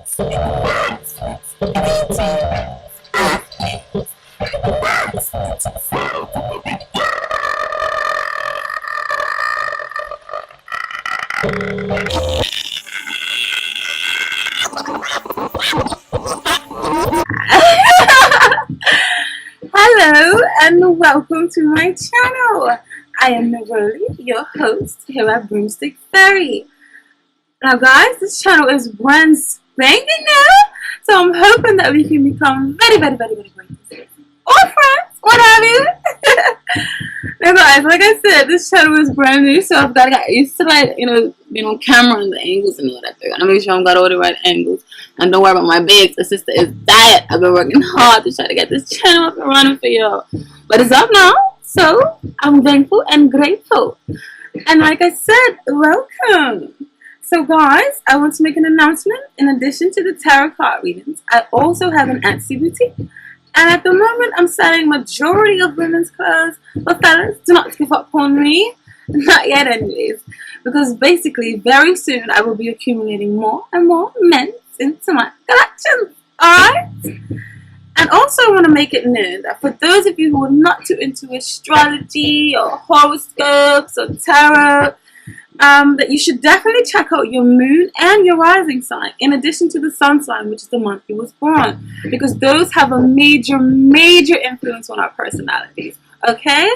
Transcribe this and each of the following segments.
Hello and welcome to my channel. I am Neroli, your host here at Broomstick Fairy. Now guys, this channel is brand spanking new, so I'm hoping that we can become very great or friends, what have you. Now guys, like I said, this channel is brand new, so I've got to get used to like, being on camera and the angles and all that. I gotta make sure I've got all the right angles. And don't worry about my big sister is diet. I've been working hard to try to get this channel up and running for y'all. But it's up now, so I'm thankful and grateful. And like I said, welcome. So guys, I want to make an announcement. In addition to the tarot card readings, I also have an Etsy boutique. And at the moment, I'm selling majority of women's clothes. But fellas, do not give up on me. Not yet anyways. Because basically, very soon, I will be accumulating more and more men's into my collection. Alright? And also, I want to make it known that for those of you who are not too into astrology or horoscopes or tarot, that you should definitely check out your moon and your rising sign, in addition to the sun sign, which is the month you was born, because those have a major influence on our personalities. Okay?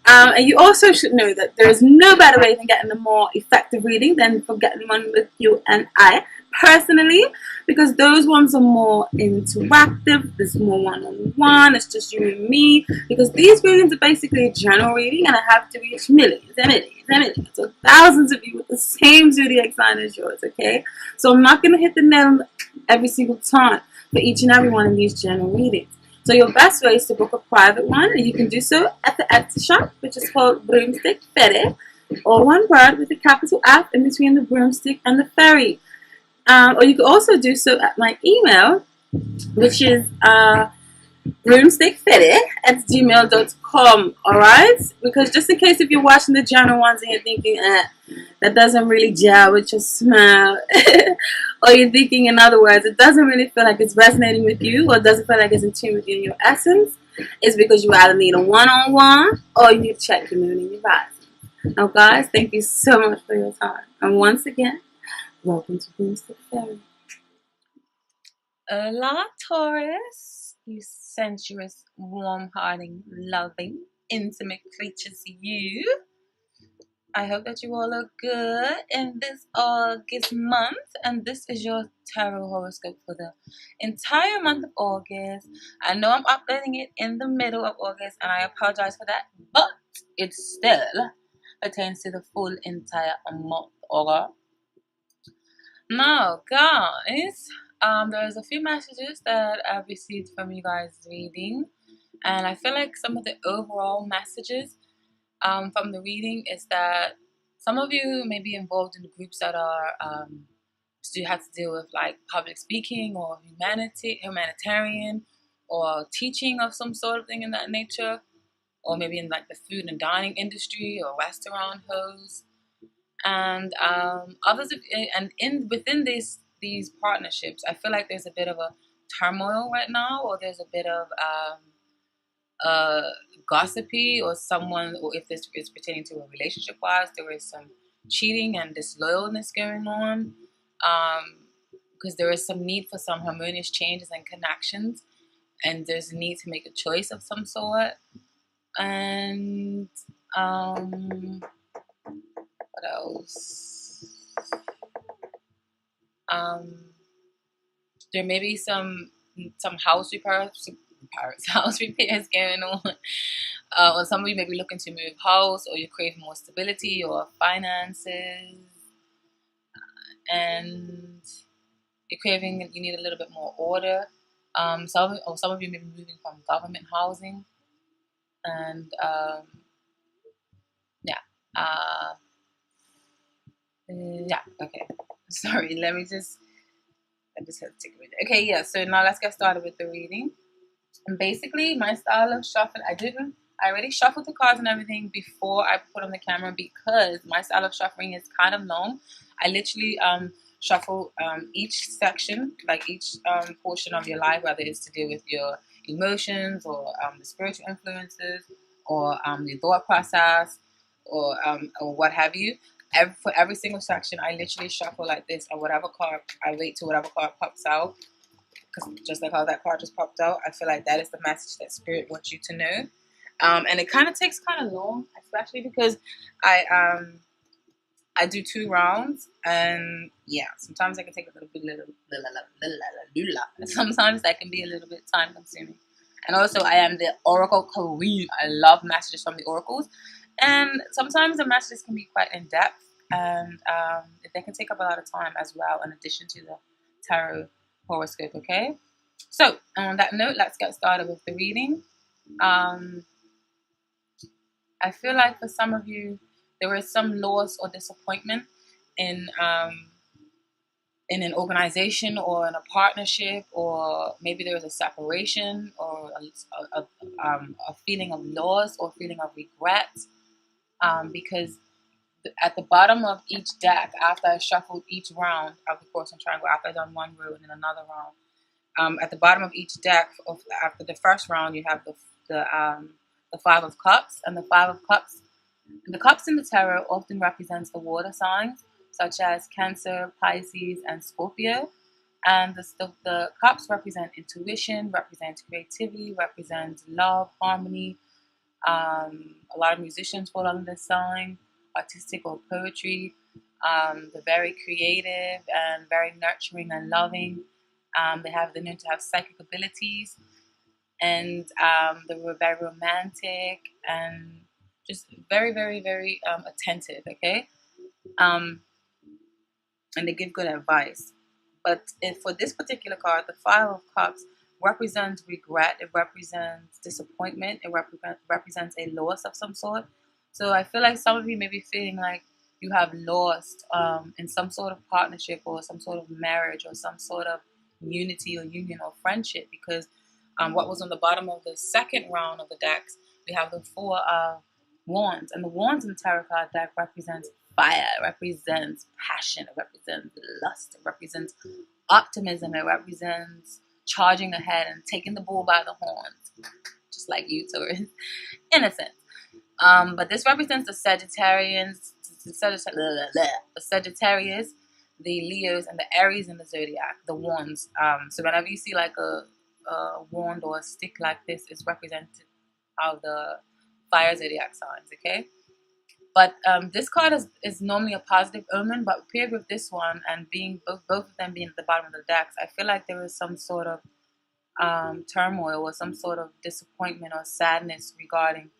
And you also should know that there is no better way than getting a more effective reading than for getting one with you and I personally, because those ones are more interactive. There's more one-on-one. It's just you and me, because these readings are basically a general reading, and I have to reach millions and millions, so thousands of you with the same zodiac sign as yours. Okay, so I'm not going to hit the nail every single time for each and every one of these general readings. So your best way is to book a private one, and you can do so at the Etsy shop, which is called Broomstick Fairy, or one word with a capital F in between the broomstick and the fairy. Or you can also do so at my email, which is broomstickfairy@gmail.com. Alright? Because just in case if you're watching the general ones and you're thinking, that doesn't really gel with your smile, or you're thinking, in other words, it doesn't really feel like it's resonating with you, or it doesn't feel like it's in tune with you in your essence, it's because you either need a one-on-one or you need to check your moon and your rising. Now guys, thank you so much for your time. And once again, welcome to Broomstick Fairy. Hola, Taurus. You sensuous, warm-hearted, loving, intimate creatures, you. I hope that you all are good in this August month. And this is your tarot horoscope for the entire month of August. I know I'm uploading it in the middle of August, and I apologize for that. But it still pertains to the full entire month, alright? Now, guys, there's a few messages that I've received from you guys reading, and I feel like some of the overall messages from the reading is that some of you may be involved in groups that are you have to deal with like public speaking or humanitarian or teaching of some sort of thing in that nature, or maybe in like the food and dining industry or restaurant hosts. And others, within these partnerships, I feel like there's a bit of a turmoil right now, or there's a bit of gossipy, or if this is pertaining to a relationship wise, there is some cheating and disloyalness going on, because there is some need for some harmonious changes and connections, and there's a need to make a choice of some sort. And what else? There may be some house repairs going on, or some of you may be looking to move house, or you crave more stability or finances, and you need a little bit more order. Some of you may be moving from government housing, and okay. Sorry, I just had to take a minute. Okay, yeah. So now let's get started with the reading. And basically, my style of shuffle, I already shuffled the cards and everything before I put on the camera, because my style of shuffling is kind of long. I literally shuffle each section, like each portion of your life, whether it's to deal with your emotions or the spiritual influences or your thought process or what have you. For every single section, I literally shuffle like this, and whatever card, I wait till whatever card pops out. Because just like how that card just popped out, I feel like that is the message that Spirit wants you to know. And it kind of takes kind of long, especially because I do 2 rounds, and yeah, sometimes I can take a little bit, sometimes that can be a little bit time consuming. And also, I am the Oracle Queen. I love messages from the oracles, and sometimes the messages can be quite in depth, and they can take up a lot of time as well, in addition to the tarot horoscope. Okay, so on that note, let's get started with the reading. Um, I feel like for some of you, there is some loss or disappointment in an organization or in a partnership, or maybe there is a separation or a feeling of loss or feeling of regret, because at the bottom of each deck, after I shuffled each round of the Course and Triangle, after I've done one row and then another round, at the bottom of each deck, after the first round, you have the Five of Cups, and the Five of Cups. The cups in the tarot often represents the water signs, such as Cancer, Pisces, and Scorpio. And the cups represent intuition, represent creativity, represent love, harmony. A lot of musicians fall under this sign, artistic or poetry. They're very creative and very nurturing and loving. They're known to have psychic abilities, and they were very romantic and just very, very, very attentive. Okay, and they give good advice. But for this particular card, the Five of Cups represents regret. It represents disappointment. It represents a loss of some sort. So I feel like some of you may be feeling like you have lost in some sort of partnership or some sort of marriage or some sort of unity or union or friendship, because what was on the bottom of the second round of the decks, we have the Four of Wands. And the Wands in the Tarot card deck represents fire, it represents passion, it represents lust, it represents optimism, it represents charging ahead and taking the bull by the horns, just like you, Taurus, in a sense. But this represents the Sagittarians, the Leos, and the Aries in the zodiac, the wands. So whenever you see like a wand or a stick like this, is represented of the fire zodiac signs. Okay. But this card is normally a positive omen, but paired with this one and being both of them being at the bottom of the decks, I feel like there is some sort of turmoil or some sort of disappointment or sadness regarding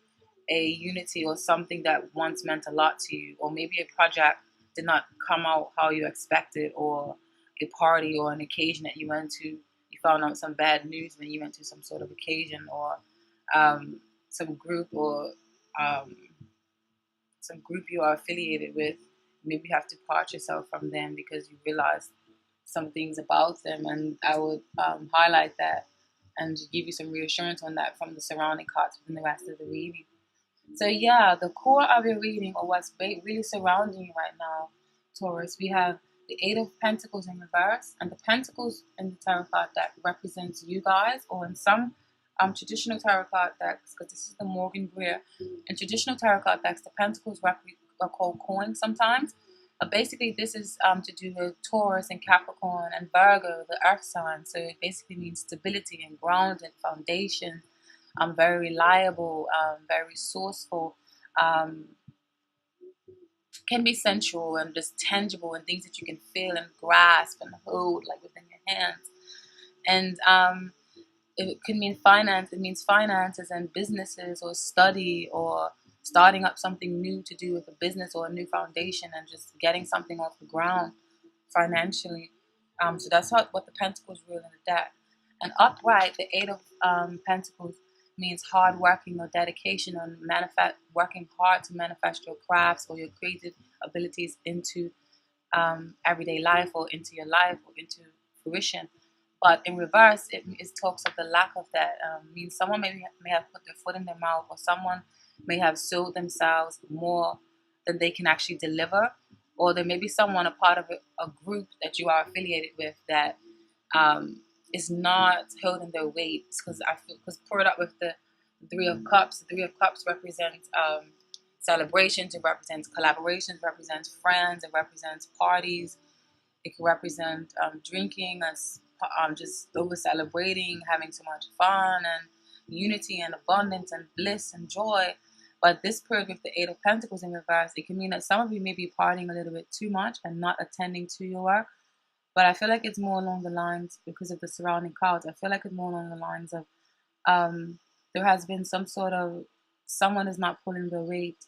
a unity or something that once meant a lot to you, or maybe a project did not come out how you expected, or a party or an occasion that you went to, you found out some bad news when you went to some sort of occasion, or some group or some group you are affiliated with. Maybe you have to part yourself from them because you realize some things about them, and I would highlight that and give you some reassurance on that from the surrounding cards within the rest of the reading. So yeah, the core of your reading, or what's really surrounding you right now, Taurus, we have the Eight of Pentacles in reverse, and the Pentacles in the Tarot card deck represents you guys, or in some traditional tarot card decks, because this is the Morgan Greer. In traditional tarot card decks, the Pentacles are called coins sometimes. Basically, this is to do with Taurus and Capricorn and Virgo, the earth sign. So it basically means stability and grounded foundation. Very reliable, very resourceful, can be sensual and just tangible, and things that you can feel and grasp and hold like within your hands. And it can mean finance. It means finances and businesses, or study, or starting up something new to do with a business or a new foundation, and just getting something off the ground financially. So that's what the Pentacles rule in the deck. And upright, the Eight of Pentacles means hard working or dedication, or working hard to manifest your crafts or your creative abilities into everyday life, or into your life, or into fruition. But in reverse, it talks of the lack of that. Means someone may have put their foot in their mouth, or someone may have sold themselves more than they can actually deliver, or there may be someone a part of a group that you are affiliated with that is not holding their weight. Because I feel, because poured up with the Three of Cups. The Three of Cups represents celebrations. It represents collaborations. It represents friends. It represents parties. It can represent drinking, just over celebrating, having too much fun, and unity and abundance and bliss and joy. But this period with the Eight of Pentacles in reverse, it can mean that some of you may be partying a little bit too much and not attending to your work. But I feel like it's more along the lines, because of the surrounding cards, I feel like it's more along the lines of there has been some sort of, someone is not pulling their weight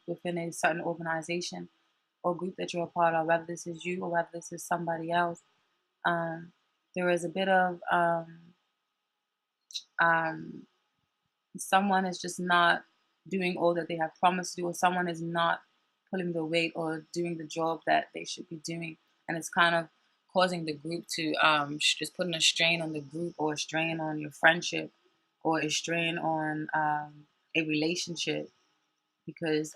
within a certain organization or group that you're a part of, whether this is you or whether this is somebody else. There is a bit of someone is just not doing all that they have promised to do, or someone is not pulling the weight or doing the job that they should be doing, and it's kind of causing the group to just putting a strain on the group, or a strain on your friendship, or a strain on a relationship, because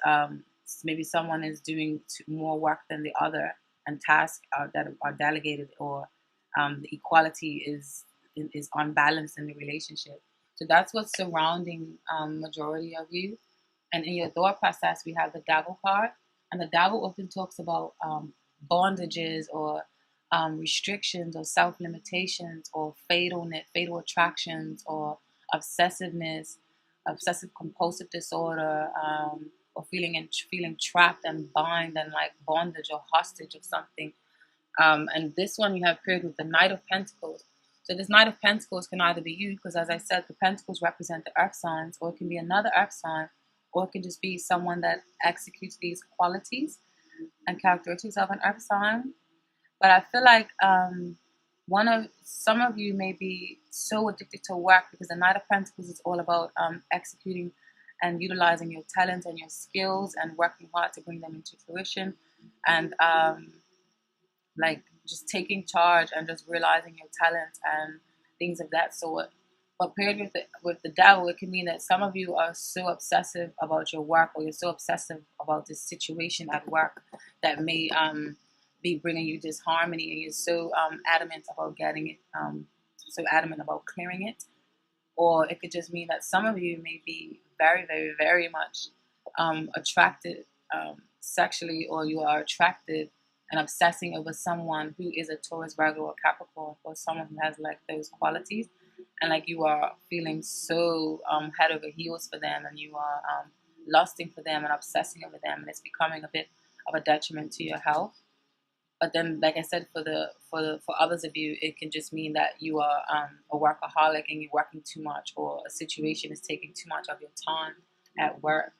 maybe someone is doing more work than the other, and tasks that are delegated, or the equality is unbalanced in the relationship. So that's what's surrounding majority of you. And in your thought process, we have the Devil card, and the Devil often talks about bondages, or restrictions, or self limitations, or fatal attractions, or obsessiveness, obsessive compulsive disorder, or feeling trapped and bind and like bondage or hostage of something. And this one you have paired with the Knight of Pentacles. So this Knight of Pentacles can either be you, because as I said, the Pentacles represent the earth signs, or it can be another earth sign, or it can just be someone that executes these qualities and characteristics of an earth sign. But I feel like some of you may be so addicted to work, because the Knight of Pentacles is all about executing and utilizing your talents and your skills and working hard to bring them into fruition, and like just taking charge and just realizing your talents and things of that sort. But paired with the Devil, it can mean that some of you are so obsessive about your work, or you're so obsessive about this situation at work that may be bringing you disharmony, and you're so adamant about getting it, so adamant about clearing it. Or it could just mean that some of you may be very, very, very much attracted sexually, or you are attracted and obsessing over someone who is a Taurus, Virgo, or Capricorn, or someone who has like those qualities, and like you are feeling so head over heels for them, and you are lusting for them and obsessing over them, and it's becoming a bit of a detriment to your health. But then, like I said, for others of you, it can just mean that you are a workaholic and you're working too much, or a situation is taking too much of your time at work,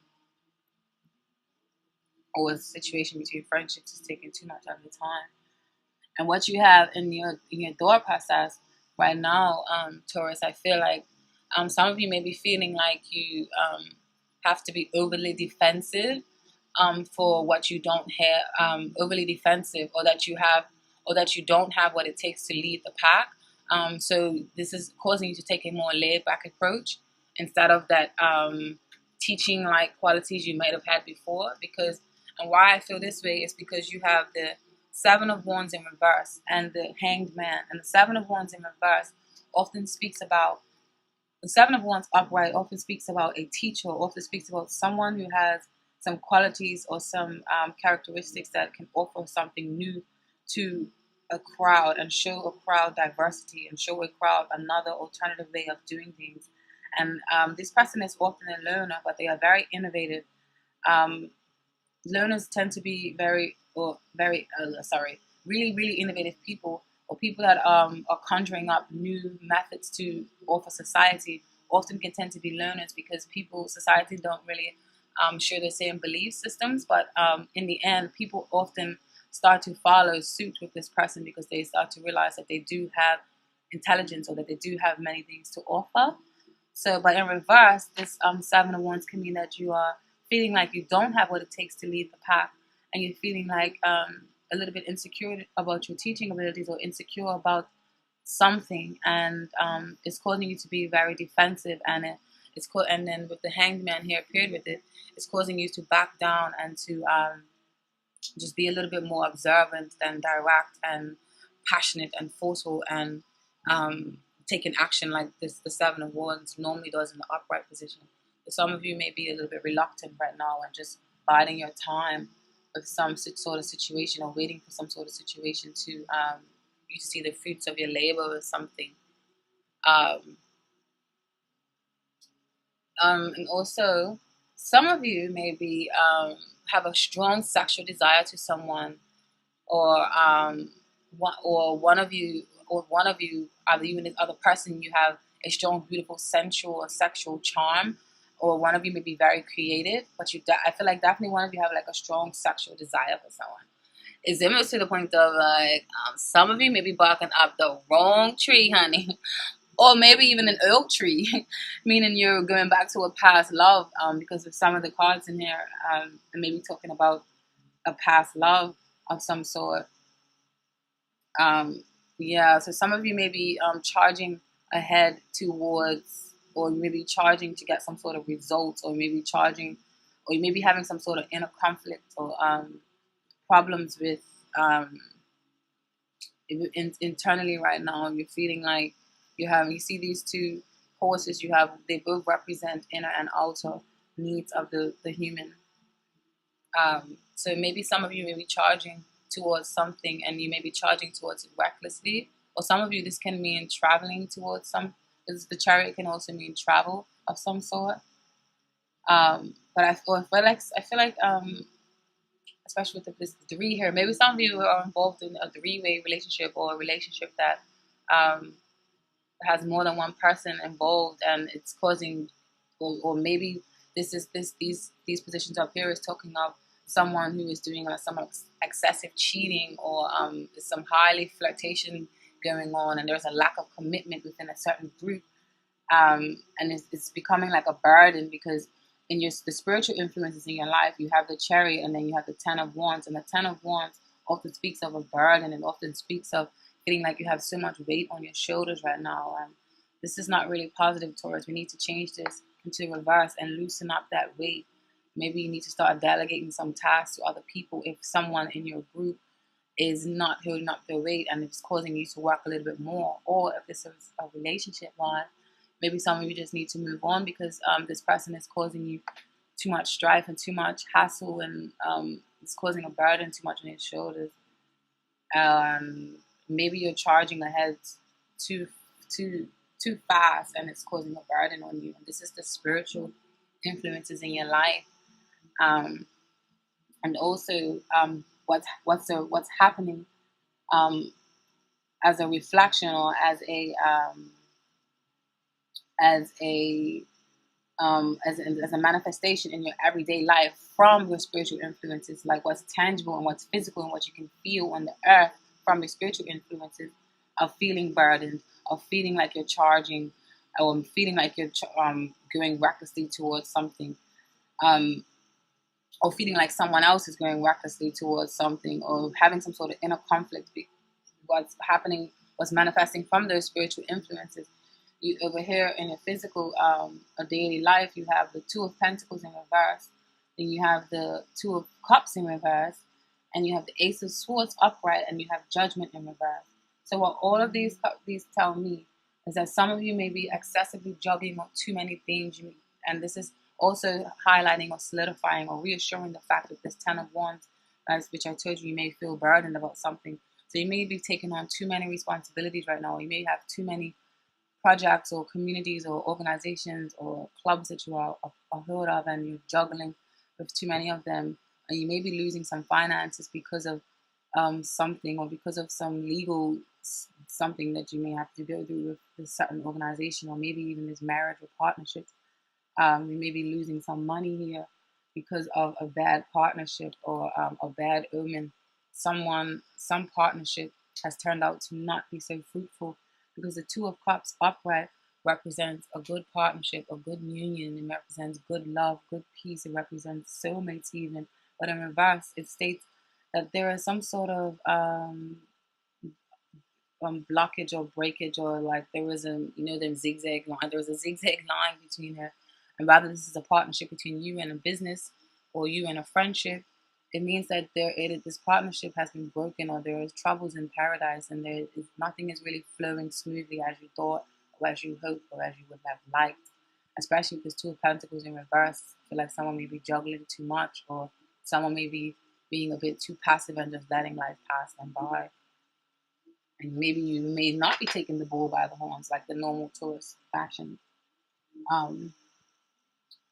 or a situation between friendships is taking too much of your time. And what you have in your thought process right now, Taurus, I feel like some of you may be feeling like you have to be overly defensive for what you don't have, overly defensive, or that you don't have what it takes to lead the pack. So this is causing you to take a more laid back approach, instead of that teaching like qualities you might have had before. And why I feel this way is because you have the Seven of Wands in reverse and the Hanged Man. And the Seven of Wands in reverse often speaks about, the Seven of Wands upright often speaks about a teacher, often speaks about someone who has some qualities or some characteristics that can offer something new to a crowd, and show a crowd diversity, and show a crowd another alternative way of doing things. And this person is often a learner, but they are very innovative. Learners tend to be really, really innovative people, or people that are conjuring up new methods to offer society. Often can tend to be learners, because society don't really share the same belief systems. But in the end, people often start to follow suit with this person, because they start to realize that they do have intelligence, or that they do have many things to offer. So, but in reverse, this Seven of Wands can mean that you are feeling like you don't have what it takes to lead the pack, and you're feeling like a little bit insecure about your teaching abilities, or insecure about something, and it's causing you to be very defensive, and and then with the Hanged Man here paired with it, it's causing you to back down and to just be a little bit more observant than direct and passionate and forceful and taking action like the Seven of Wands normally does in the upright position. So some of you may be a little bit reluctant right now and just biding your time with some sort of situation or waiting for some sort of situation to you to see the fruits of your labor or something. Um, and also, some of you maybe have a strong sexual desire to someone, or one of you, either you and this other person, you have a strong, beautiful, sensual or sexual charm, or one of you may be very creative, but I feel like definitely one of you have like a strong sexual desire for someone. It's almost to the point of like some of you may be barking up the wrong tree, honey. Or maybe even an oak tree, meaning you're going back to a past love, because of some of the cards in here, and maybe talking about a past love of some sort. Um, yeah, so some of you may be charging ahead towards, or maybe charging to get some sort of results, or maybe charging, or you may be having some sort of inner conflict or problems with internally right now. You're feeling like you see these two horses you have, they both represent inner and outer needs of the human. So maybe some of you may be charging towards something and you may be charging towards it recklessly, or some of you this can mean traveling towards some, because the chariot can also mean travel of some sort. But I feel like especially with this three here, maybe some of you are involved in a three-way relationship, or a relationship that um, has more than one person involved, and it's causing, or maybe these positions up here is talking of someone who is doing some excessive cheating, or there's some highly flirtation going on, and there's a lack of commitment within a certain group, and it's becoming like a burden, because in the spiritual influences in your life, you have the chariot and then you have the Ten of Wands, and the Ten of Wands often speaks of a burden, and often speaks of feeling like you have so much weight on your shoulders right now. And this is not really positive, Taurus. We need to change this into reverse and loosen up that weight. Maybe you need to start delegating some tasks to other people if someone in your group is not holding up their weight and it's causing you to work a little bit more. Or if this is a relationship line, maybe some of you just need to move on because this person is causing you too much strife and too much hassle, and it's causing a burden too much on your shoulders. Maybe you're charging ahead too too too fast, and it's causing a burden on you. And this is the spiritual influences in your life, and also what's happening as a reflection, or as a as a manifestation in your everyday life from your spiritual influences, like what's tangible and what's physical and what you can feel on the earth from your spiritual influences, of feeling burdened, of feeling like you're charging, or feeling like you're going recklessly towards something, um, or feeling like someone else is going recklessly towards something, or having some sort of inner conflict. What's happening, what's manifesting from those spiritual influences. You over here in your physical a daily life, you have the Two of Pentacles in reverse, then you have the Two of Cups in reverse, and you have the Ace of Swords upright, and you have Judgment in reverse. So what all of these tell me is that some of you may be excessively juggling on too many things, and this is also highlighting or solidifying or reassuring the fact that this Ten of Wands, which I told you may feel burdened about something. So you may be taking on too many responsibilities right now. You may have too many projects or communities or organizations or clubs that you are a hold of, and you're juggling with too many of them. And you may be losing some finances because of something, or because of some legal something that you may have to go through with a certain organization, or maybe even this marriage or partnership. You may be losing some money here because of a bad partnership, or a bad omen. Some partnership has turned out to not be so fruitful, because the Two of Cups upright represents a good partnership, a good union. It represents good love, good peace. It represents soulmates even. But in reverse, it states that there is some sort of blockage or breakage, or like there was them zigzag line. There was a zigzag line between her, and rather this is a partnership between you and a business, or you and a friendship, it means that this partnership has been broken, or there is troubles in paradise, and nothing is really flowing smoothly as you thought, or as you hoped, or as you would have liked. Especially with this Two of Pentacles in reverse, I feel like someone may be juggling too much, or someone may be being a bit too passive and just letting life pass them by. And maybe you may not be taking the bull by the horns like the normal Taurus fashion. Um,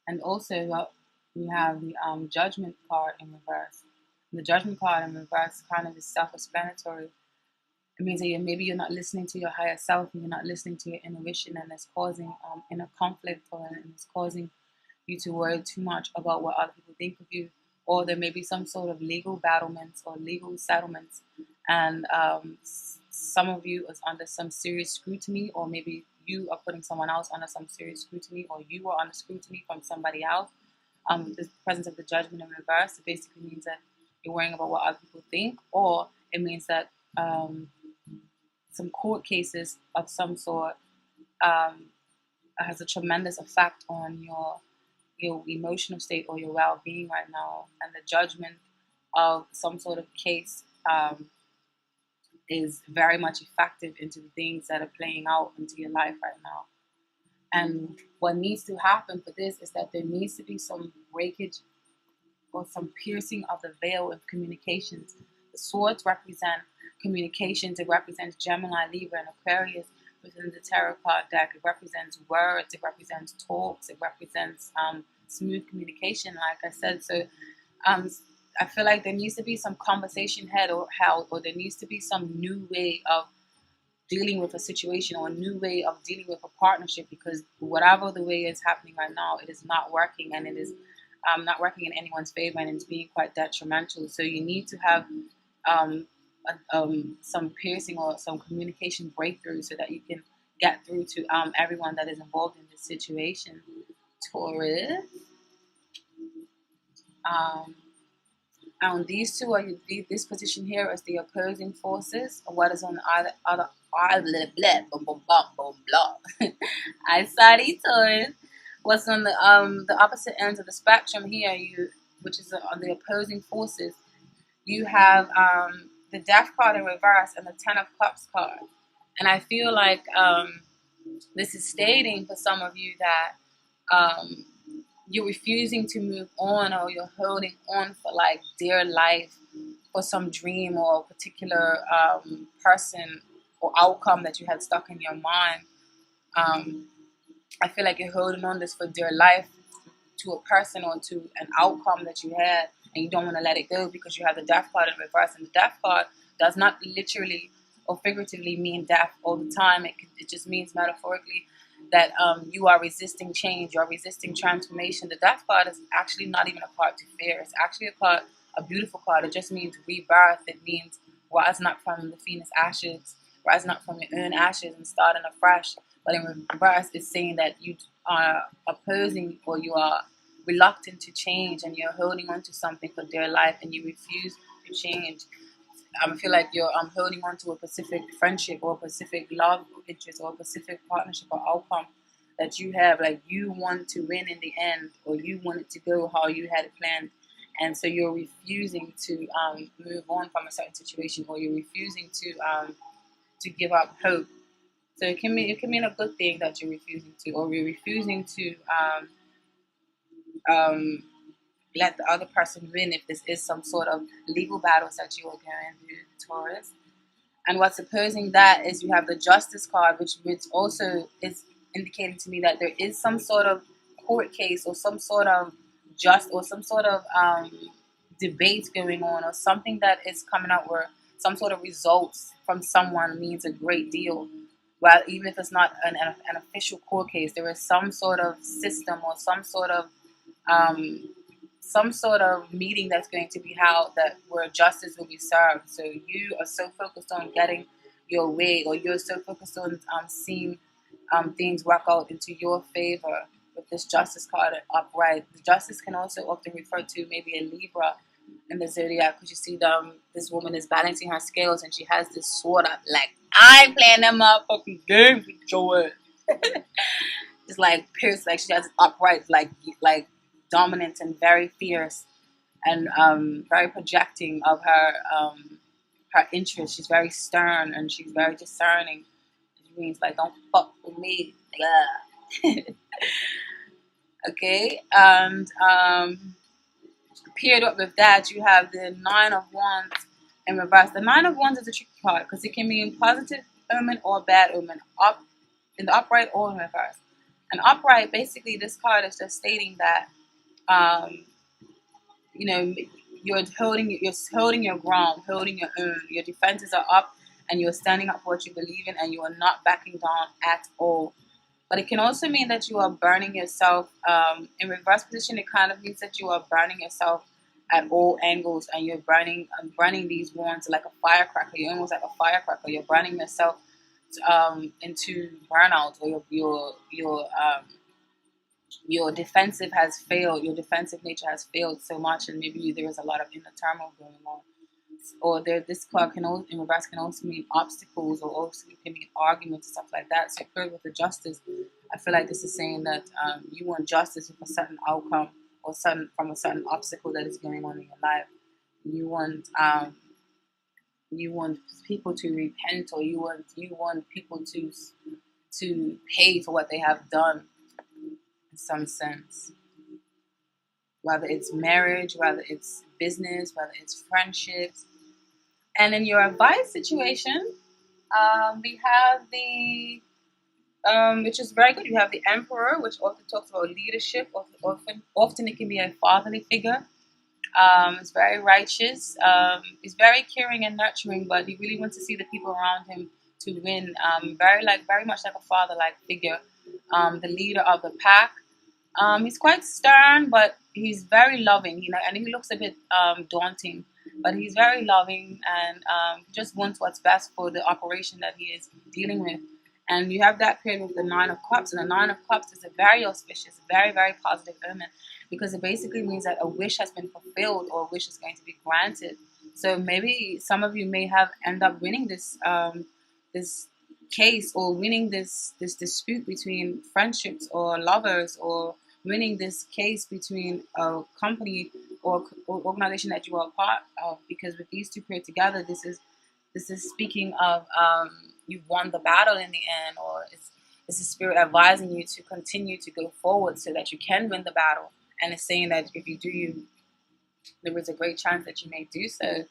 and also, we have the Judgment card in reverse. And the Judgment card in reverse kind of is self-explanatory. It means that maybe you're not listening to your higher self, and you're not listening to your intuition, and it's causing inner conflict, and it's causing you to worry too much about what other people think of you, or there may be some sort of legal battlements or legal settlements, and some of you is under some serious scrutiny, or maybe you are putting someone else under some serious scrutiny, or you are under scrutiny from somebody else. The presence of the Judgment in reverse, it basically means that you're worrying about what other people think, or it means that some court cases of some sort has a tremendous effect on your emotional state or your well-being right now, and the judgment of some sort of case is very much effective into the things that are playing out into your life right now. And what needs to happen for this is that there needs to be some breakage or some piercing of the veil of communications. The swords represent communications. It represents Gemini, Libra, and Aquarius within the tarot card deck. It represents words. It represents talks. It represents smooth communication, like I said. So I feel like there needs to be some conversation held, or there needs to be some new way of dealing with a situation, or a new way of dealing with a partnership, because whatever the way is happening right now, it is not working, and it is not working in anyone's favor, and it's being quite detrimental. So you need to have some piercing or some communication breakthrough so that you can get through to everyone that is involved in this situation. Taurus. And these two are this position here is the opposing forces. What is on either other I sorry, Taurus. What's on the opposite ends of the spectrum here, which is on the opposing forces, you have the Death card in reverse and the Ten of Cups card. And I feel like this is stating for some of you that you're refusing to move on, or you're holding on for like dear life for some dream or a particular person or outcome that you had stuck in your mind. I feel like you're holding on this for dear life to a person or to an outcome that you had, and you don't want to let it go because you have the Death card in reverse. And the Death card does not literally or figuratively mean death all the time. It just means metaphorically that you are resisting change, you are resisting transformation. The Death card is actually not even a card to fear. It's actually a beautiful card. It just means rebirth. It means rising up from the phoenix ashes, rising up from your own ashes and starting afresh. But in reverse, it's saying that you are opposing, or you are reluctant to change, and you're holding on to something for dear life, and you refuse to change. I feel like you're holding on to a specific friendship or a specific love interest or a specific partnership or outcome that you have. Like, you want to win in the end, or you want it to go how you had it planned. And so you're refusing to move on from a certain situation, or you're refusing to give up hope. So it can mean a good thing that you're refusing to, or you're refusing to let the other person win if this is some sort of legal battles that you are going through, Taurus. And what's opposing that is you have the Justice card, which also is indicating to me that there is some sort of court case, or some sort of debate going on, or something that is coming out where some sort of results from someone means a great deal. Well, even if it's not an official court case, there is some sort of system or some sort of meeting that's going to be held where justice will be served. So you are so focused on getting your way, or you're so focused on seeing things work out into your favor with this Justice card upright. The Justice can also often refer to maybe a Libra in the zodiac, because you see this woman is balancing her scales, and she has this sword up, like, I'm playing them motherfucking games with your it's like pierced, like she has it upright, like dominant and very fierce. and very projecting of her interest. She's very stern and she's very discerning. It means like, don't fuck with me. Yeah. Okay. And paired up with that, you have the Nine of Wands in reverse. The Nine of Wands is a tricky card because it can mean positive omen or bad omen, up in the upright or in reverse. And upright, basically, this card is just stating that um, you know, you're holding your ground, holding your own. Your defenses are up, and you're standing up for what you believe in, and you are not backing down at all. But it can also mean that you are burning yourself. In reverse position, it kind of means that you are burning yourself at all angles, and you're burning these wands like a firecracker. You're almost like a firecracker. You're burning yourself into burnout, or your defensive has failed. Your defensive nature has failed so much, and maybe there is a lot of inner turmoil going on. Or this card can also, in reverse, can also mean obstacles, or also can mean arguments and stuff like that. So paired with the justice, I feel like this is saying that you want justice with a certain outcome or from a certain obstacle that is going on in your life. You want people to repent, or you want people to pay for what they have done in some sense. Whether it's marriage, whether it's business, whether it's friendships. And in your advice situation, we have the, which is very good. You have the Emperor, which often talks about leadership. Often it can be a fatherly figure. It's very righteous. He's very caring and nurturing, but he really wants to see the people around him to win. Very much like a father-like figure. The leader of the pack. He's quite stern, but he's very loving. And he looks a bit daunting, but he's very loving and just wants what's best for the operation that he is dealing with. And you have that period with the Nine of Cups, and the Nine of Cups is a very auspicious, very, very positive omen, because it basically means that a wish has been fulfilled, or a wish is going to be granted. So maybe some of you may end up winning this case, or winning this dispute between friendships or lovers, or winning this case between a company or organization that you are a part of. Because with these two paired together, this is speaking of you've won the battle in the end, or it's the spirit advising you to continue to go forward so that you can win the battle. And it's saying that if you do, there is a great chance that you may do so.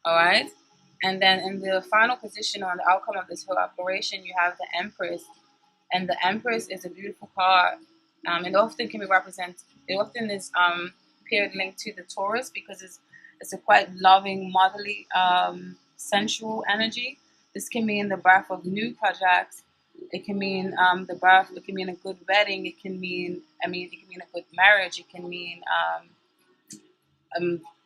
All right. And then in the final position on the outcome of this whole operation, you have the Empress. And the Empress is a beautiful card. It often can be represented. It often is paired linked to the Taurus, because it's a quite loving, motherly, sensual energy. This can mean the birth of new projects. It can mean the birth. It can mean a good wedding. It can mean a good marriage. It can mean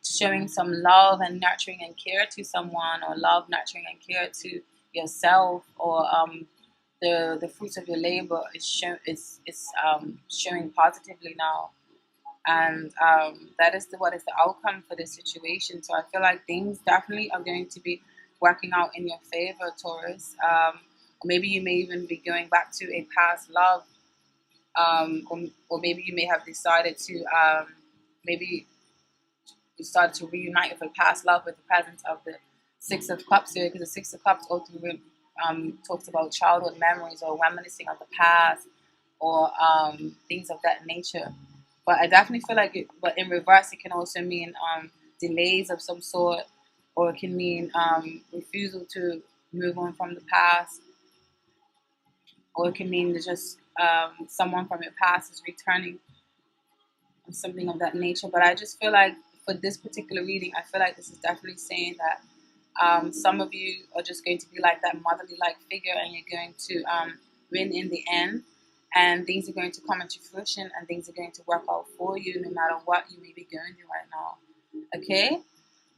showing some love and nurturing and care to someone, or love, nurturing and care to yourself, or the fruits of your labor is showing positively now. And that is what is the outcome for this situation. So I feel like things definitely are going to be working out in your favor, Taurus. Maybe you may even be going back to a past love, or maybe you may have decided to maybe you start to reunite with a past love with the presence of the Six of Cups here, because the Six of Cups often talks about childhood memories, or reminiscing of the past, or things of that nature. But I definitely feel like but in reverse, it can also mean delays of some sort, or it can mean refusal to move on from the past, or it can mean that just someone from your past is returning, or something of that nature. But I just feel like for this particular reading, I feel like this is definitely saying that some of you are just going to be like that motherly-like figure, and you're going to win in the end, and things are going to come into fruition, and things are going to work out for you, no matter what you may be going through right now. Okay?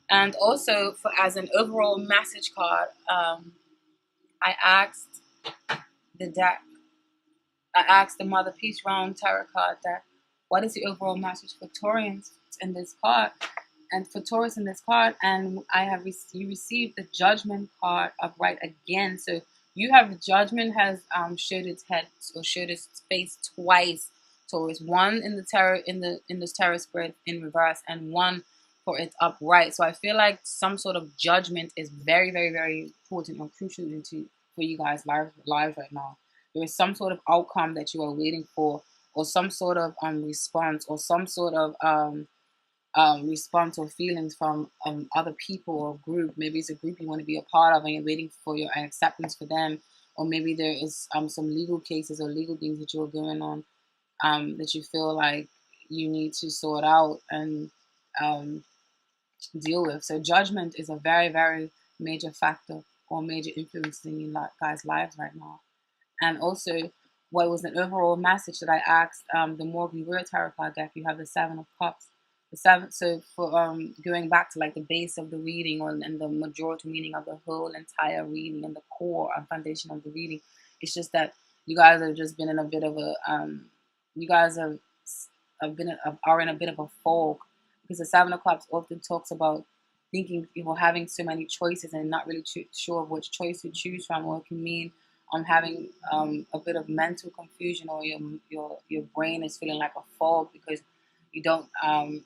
And also, as an overall message card, I asked the deck, I asked the Mother Peace Realm Tarot card deck, what is the overall message for Taurus in this card? And for Taurus in this card, and you received the Judgment card upright again. So you have Judgment has showed its head, or showed its face twice. Taurus, one in the tarot in this tarot spread in reverse, and one for it upright. So I feel like some sort of judgment is very, very, very important and crucial for you guys' lives right now. There is some sort of outcome that you are waiting for, or some sort of response, or some sort of response or feelings from other people or group. Maybe it's a group you want to be a part of and you're waiting for your acceptance for them. Or maybe there is some legal cases or legal things that you're going on that you feel like you need to sort out and deal with. So judgment is a very, very major factor or major influence in you guys' lives right now. And also, what was an overall message that I asked the Morgan Weir Tarot card deck? You have the Seven of Cups. The seven. So for going back to like the base of the reading and the majority meaning of the whole entire reading and the core and foundation of the reading, it's just that you guys have just been in a bit of a you guys are in a bit of a fog, because the Seven of Cups often talks about thinking people having so many choices and not really sure of which choice to choose from, or it can mean having a bit of mental confusion, or your brain is feeling like a fog because you don't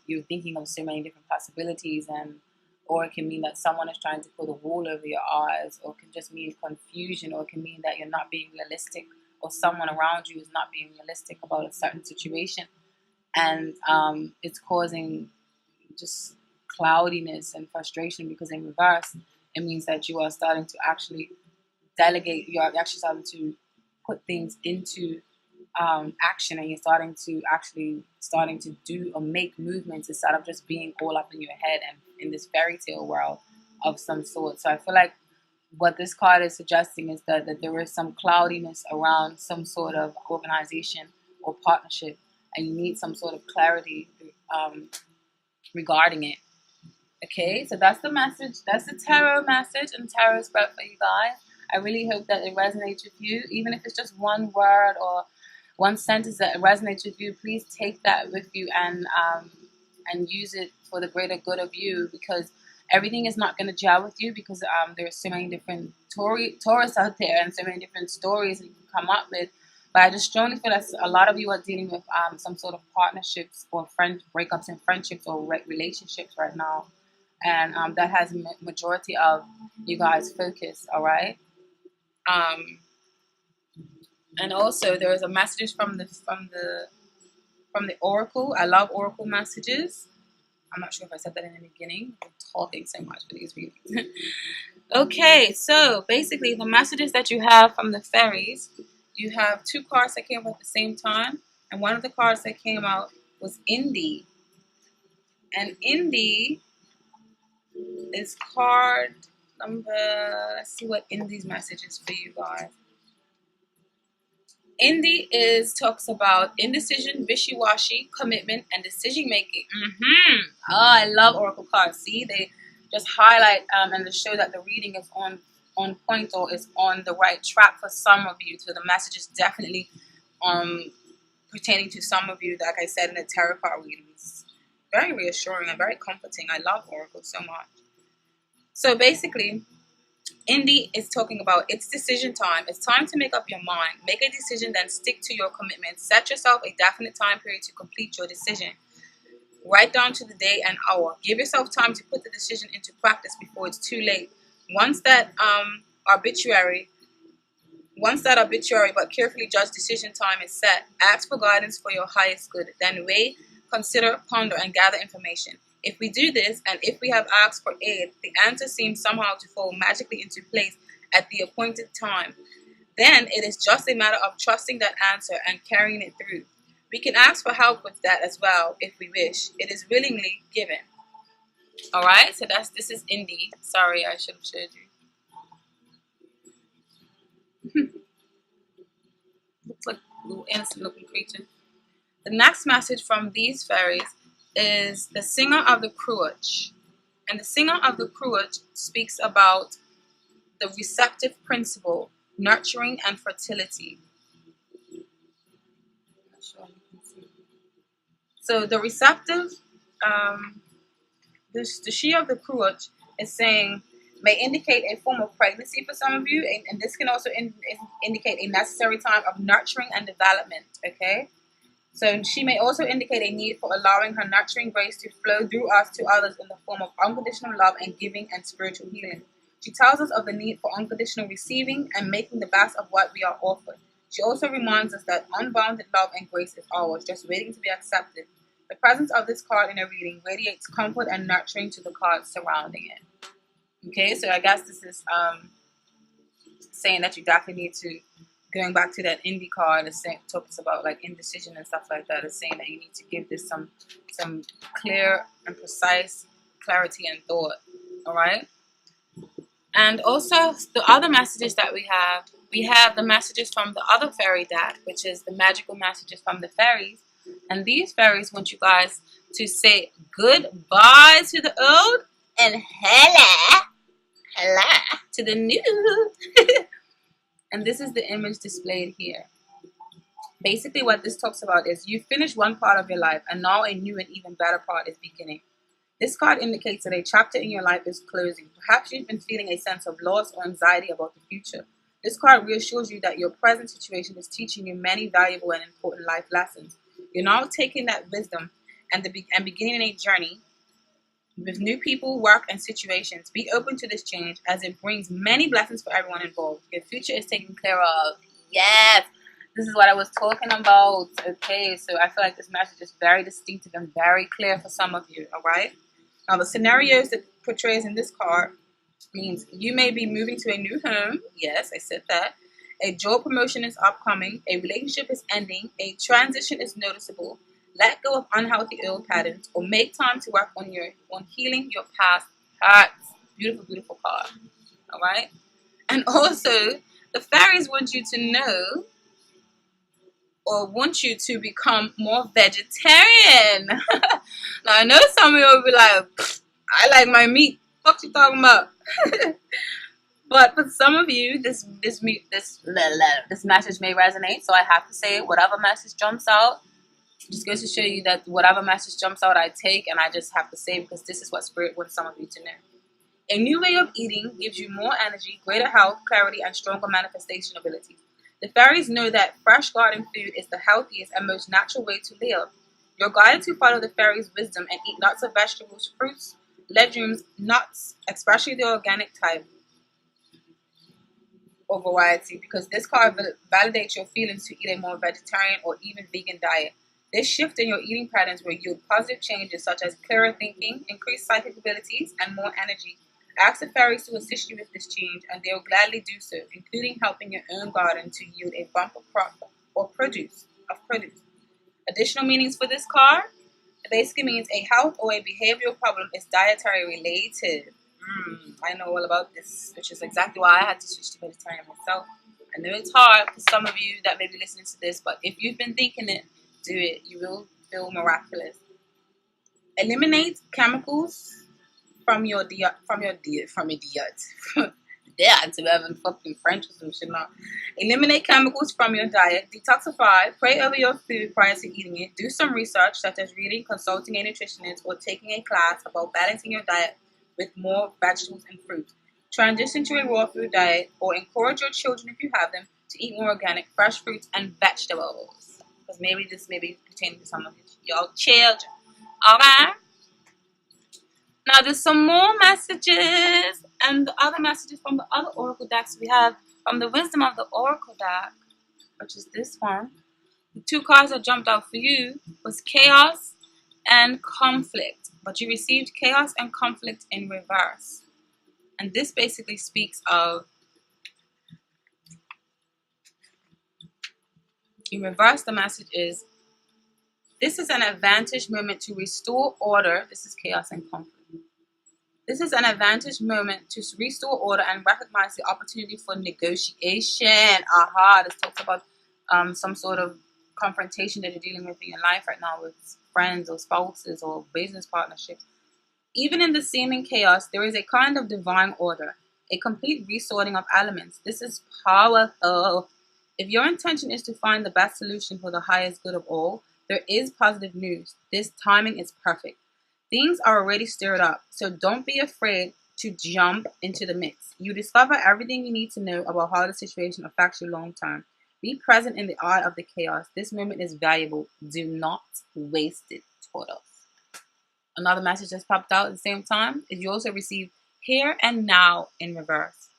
you're thinking of so many different possibilities, and or it can mean that someone is trying to put a wall over your eyes, or it can just mean confusion, or it can mean that you're not being realistic, or someone around you is not being realistic about a certain situation, and it's causing just cloudiness and frustration, because in reverse it means that you are starting to actually delegate. You're actually starting to put things into action, and you're starting to do or make movements instead of just being all up in your head and in this fairy tale world of some sort. So I feel like what this card is suggesting is that there is some cloudiness around some sort of organization or partnership, and you need some sort of clarity regarding it. Okay, so that's the message. That's the tarot message and tarot spread for you guys. I really hope that it resonates with you, even if it's just one word or one sentence that resonates with you. Please take that with you and use it for the greater good of you, because everything is not going to gel with you, because there's so many different Taurus out there and so many different stories that you can come up with. But I just strongly feel that a lot of you are dealing with some sort of partnerships or breakups in friendships or relationships right now, and that has majority of you guys focus. All right. And also there is a message from the oracle. I love oracle messages. I'm not sure if I said that in the beginning. I'm talking so much for these readings. Okay, so basically the messages that you have from the fairies, you have two cards that came out at the same time, and one of the cards that came out was Indy. And Indy is card number, let's see what Indy's message is for you guys. Indy talks about indecision, wishy-washy, commitment, and decision making. Oh, I love oracle cards. See, they just highlight and to show that the reading is on point, or is on the right track for some of you. So the message is definitely pertaining to some of you. Like I said in the tarot card reading, it's very reassuring and very comforting. I love oracles so much. So basically, Indy is talking about it's decision time. It's time to make up your mind. Make a decision, then stick to your commitment. Set yourself a definite time period to complete your decision. Write down to the day and hour. Give yourself time to put the decision into practice before it's too late. Once that arbitrary but carefully judged decision time is set, ask for guidance for your highest good. Then weigh, consider, ponder, and gather information. If we do this, and if we have asked for aid, the answer seems somehow to fall magically into place at the appointed time. Then it is just a matter of trusting that answer and carrying it through. We can ask for help with that as well if we wish. It is willingly given. Alright, so this is Indy. Sorry, I should have showed you. Looks like a little innocent looking creature. The next message from these fairies is the Singer of the Cruach. And the Singer of the Cruach speaks about the receptive principle, nurturing and fertility. Not sure you can see. So the receptive, the She of the Cruach is saying, may indicate a form of pregnancy for some of you, and this can also indicate a necessary time of nurturing and development, okay? So she may also indicate a need for allowing her nurturing grace to flow through us to others in the form of unconditional love and giving and spiritual healing. She tells us of the need for unconditional receiving and making the best of what we are offered. She also reminds us that unbounded love and grace is ours, just waiting to be accepted. The presence of this card in a reading radiates comfort and nurturing to the cards surrounding it. Okay, so I guess this is saying that you definitely need to, going back to that indie card, it talks about like indecision and stuff like that. It's saying that you need to give this some clear and precise clarity and thought. All right. And also the other messages that we have the messages from the other fairy deck, which is the magical messages from the fairies. And these fairies want you guys to say goodbye to the old and hello to the new. And this is the image displayed here. Basically what this talks about is you finished one part of your life and now a new and even better part is beginning. This card indicates that a chapter in your life is closing. Perhaps you've been feeling a sense of loss or anxiety about the future. This card reassures you that your present situation is teaching you many valuable and important life lessons. You're now taking that wisdom and beginning a journey with new people, work, and situations. Be open to this change as it brings many blessings for everyone involved. Your future is taken care of. Yes, this is what I was talking about. Okay, so I feel like this message is very distinctive and very clear for some of you, all right? Now, the scenarios that portrays in this card means you may be moving to a new home. Yes, I said that. A job promotion is upcoming. A relationship is ending. A transition is noticeable. Let go of unhealthy old patterns or make time to work on healing your past hurts. Beautiful, beautiful card. All right. And also, the fairies want you to know or want you to become more vegetarian. Now, I know some of you will be like, I like my meat. What you talking about? But for some of you, this message may resonate. So I have to say, whatever message jumps out, just goes to show you that whatever message jumps out, I take, and I just have to say because this is what Spirit wants some of you to know. A new way of eating gives you more energy, greater health, clarity, and stronger manifestation abilities. The fairies know that fresh garden food is the healthiest and most natural way to live. You're guided to follow the fairies' wisdom and eat lots of vegetables, fruits, legumes, nuts, especially the organic type or variety, because this card validates your feelings to eat a more vegetarian or even vegan diet. This shift in your eating patterns will yield positive changes such as clearer thinking, increased psychic abilities, and more energy. Ask the fairies to assist you with this change, and they will gladly do so, including helping your own garden to yield a bumper crop or produce. Additional meanings for this card, it basically means a health or a behavioral problem is dietary related. I know all about this, which is exactly why I had to switch to vegetarian myself. I know it's hard for some of you that may be listening to this, but if you've been thinking it, do it. You will feel miraculous. Eliminate chemicals from your diet. Dance, if having fucking French or some shit now. Eliminate chemicals from your diet. Detoxify. Pray over your food prior to eating it. Do some research, such as reading, consulting a nutritionist, or taking a class about balancing your diet with more vegetables and fruit. Transition to a raw food diet, or encourage your children, if you have them, to eat more organic, fresh fruits and vegetables. Because maybe this may be pertaining to some of your children. Alright? Now there's some more messages and the other messages from the other oracle decks we have from the Wisdom of the Oracle deck, which is this one. The two cards that jumped out for you was Chaos and Conflict, but you received Chaos and Conflict in reverse. And this basically speaks of, in reverse, the message is, this is an advantage moment to restore order. This is Chaos and Conflict. This is an advantage moment to restore order and recognize the opportunity for negotiation. This talks about some sort of confrontation that you're dealing with in your life right now with friends or spouses or business partnerships. Even in the seeming chaos, there is a kind of divine order, a complete resorting of elements. This is powerful. If your intention is to find the best solution for the highest good of all, there is positive news. This timing is perfect. Things are already stirred up, so don't be afraid to jump into the mix. You discover everything you need to know about how the situation affects you long term. Be present in the eye of the chaos. This moment is valuable. Do not waste it, Taurus. Another message that's popped out at the same time is you also receive here and now in reverse.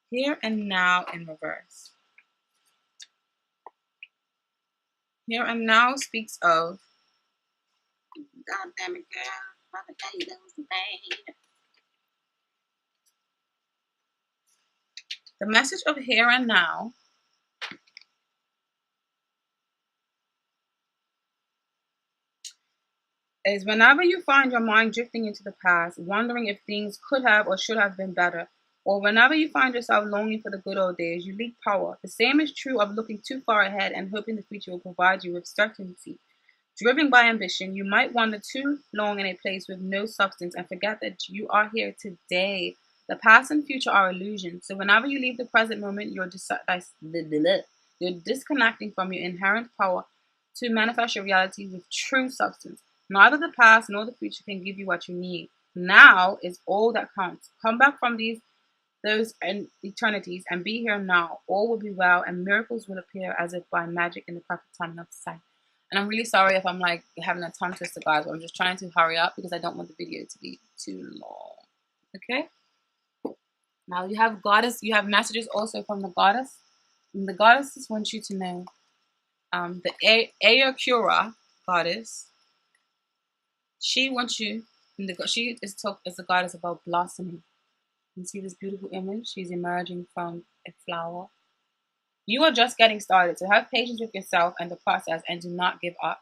Here and now in reverse. Here and now speaks of, God damn it, girl. The message of here and now is whenever you find your mind drifting into the past, wondering if things could have or should have been better, or whenever you find yourself longing for the good old days, you leak power. The same is true of looking too far ahead and hoping the future will provide you with certainty. Driven by ambition, you might wander too long in a place with no substance and forget that you are here today. The past and future are illusions, so whenever you leave the present moment, you're disconnecting from your inherent power to manifest your reality with true substance. Neither the past nor the future can give you what you need. Now is all that counts. Come back from those eternities and be here now. All will be well and miracles will appear as if by magic in the perfect timing of the sight. And I'm really sorry if I'm like having a tongue twister, guys, but I'm just trying to hurry up because I don't want the video to be too long. Okay? Now you have goddess, you have messages also from the goddess. And the goddesses want you to know the Ayakura goddess, she wants you, she is the goddess about blossoming. You see this beautiful image? She's emerging from a flower. You are just getting started, so have patience with yourself and the process and do not give up.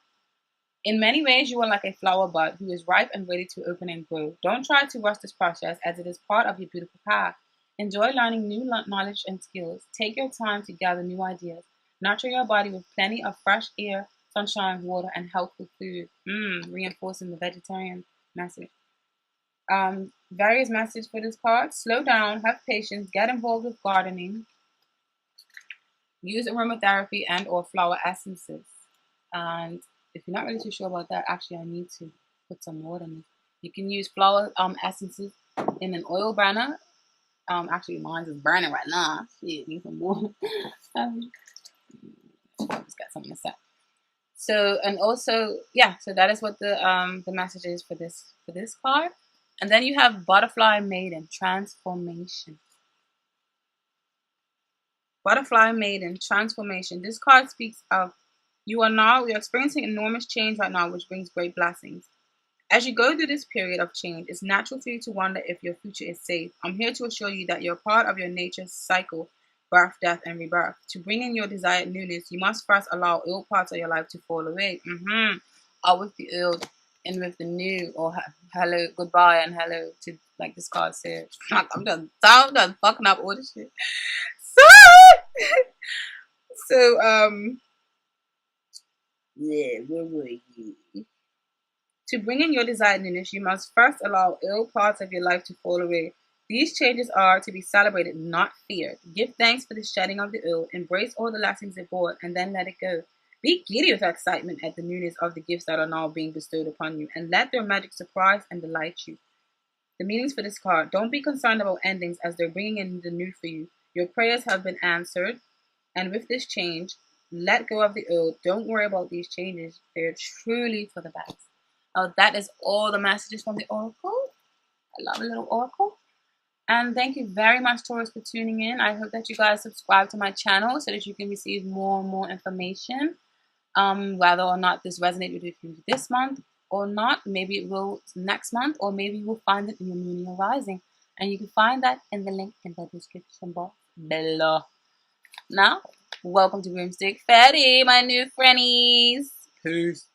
In many ways, you are like a flower bud who is ripe and ready to open and grow. Don't try to rush this process as it is part of your beautiful path. Enjoy learning new knowledge and skills. Take your time to gather new ideas. Nurture your body with plenty of fresh air, sunshine, water, and healthful food. Reinforcing the vegetarian message. Various messages for this card. Slow down, have patience, get involved with gardening. Use aromatherapy and or flower essences. And if you're not really too sure about that, actually I need to put some water in it. You can use flower essences in an oil burner. Actually mine is burning right now. Shit, need some more. Just got something to say. So and also so that is what the message is for this card. And then you have Butterfly Maiden, Transformation. Butterfly Maiden, Transformation. This card speaks of you're experiencing enormous change right now, which brings great blessings. As you go through this period of change, it's natural for you to wonder if your future is safe. I'm here to assure you that you're part of your nature's cycle, birth, death, and rebirth. To bring in your desired newness, you must first allow ill parts of your life to fall away. Out with the old and with the new, or hello, goodbye, and hello to, like this card says. I'm done fucking up all this shit. So, where were you? To bring in your desired newness, you must first allow ill parts of your life to fall away. These changes are to be celebrated, not feared. Give thanks for the shedding of the ill, embrace all the lessons it brought, and then let it go. Be giddy with excitement at the newness of the gifts that are now being bestowed upon you, and let their magic surprise and delight you. The meanings for this card. Don't be concerned about endings as they're bringing in the new for you. Your prayers have been answered, and with this change, let go of the old. Don't worry about these changes. They're truly for the best. That is all the messages from the Oracle. I love a little Oracle. And thank you very much, Taurus, for tuning in. I hope that you guys subscribe to my channel so that you can receive more and more information. Whether or not this resonated with you this month or not, maybe it will next month, or maybe you will find it in your moon or rising. And you can find that in the link in the description box below. Now, welcome to Broomstick Fairy, my new friendies. Peace.